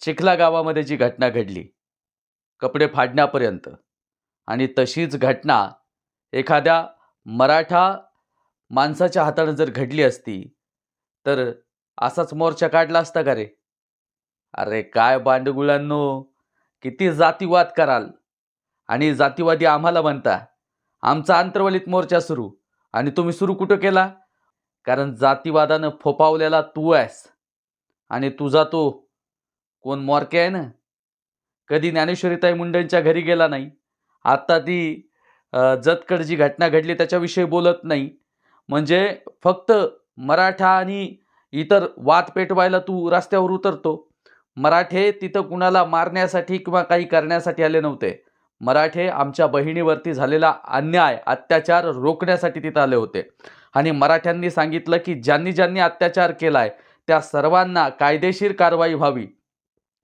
चिखला गावामध्ये जी घटना घडली, कपडे फाडण्यापर्यंत, आणि तशीच घटना एखाद्या मराठा माणसाच्या हाताने जर घडली असती, तर असाच मोर्चा काढला असता का रे? अरे काय बांडगुळांनो, किती जातीवाद कराल आणि जातीवादी आम्हाला म्हणता. आमचा अंतर्वलित मोर्चा सुरू, आणि तुम्ही सुरू कुठं केला? कारण जातीवादानं फोपावलेला तू आहेस, आणि तुझा तो कोण म्होरक्या आहे ना, कधी ज्ञानेश्वरीताई मुंडेंच्या घरी गेला नाही. आता ती जतकड जी घटना घडली त्याच्याविषयी बोलत नाही. म्हणजे फक्त मराठा आणि इतर वाद पेटवायला तू रस्त्यावर उतरतो. मराठे तिथं कुणाला मारण्यासाठी किंवा काही करण्यासाठी आले नव्हते. मराठे आमच्या बहिणीवरती झालेला अन्याय, अत्याचार रोखण्यासाठी तिथं आले होते. आणि मराठ्यांनी सांगितलं की ज्यांनी ज्यांनी अत्याचार केलाय त्या सर्वांना कायदेशीर कारवाई व्हावी,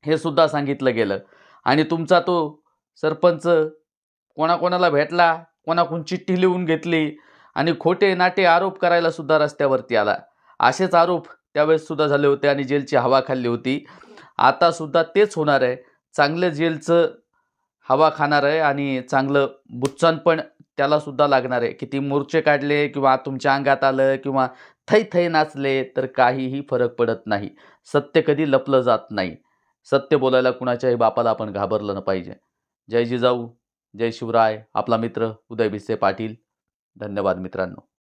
हे सुद्धा सांगितलं गेलं. आणि तुमचा तो सरपंच कोणाकोणाला भेटला, कोणाकडून चिठ्ठी लिहून घेतली आणि खोटे नाटे आरोप करायला सुद्धा रस्त्यावरती आला. असेच आरोप त्यावेळेस सुद्धा झाले होते आणि जेलची हवा खाल्ली होती. आता सुद्धा तेच होणार आहे. चांगलं जेलचं हवा खाणार आहे आणि चांगलं बुच्चन पण त्याला सुद्धा लागणार आहे. किती मोर्चे काढले किंवा तुमच्या अंगात आलं किंवा थै थै नाचले तर काहीही फरक पडत नाही. सत्य कधी लपलं जात नाही. सत्य बोलायला कुणाच्याही बापाला आपण घाबरलं न पाहिजे. जय जिजाऊ, जय शिवराय. आपला मित्र उदय भिसे पाटील. धन्यवाद मित्रांनो.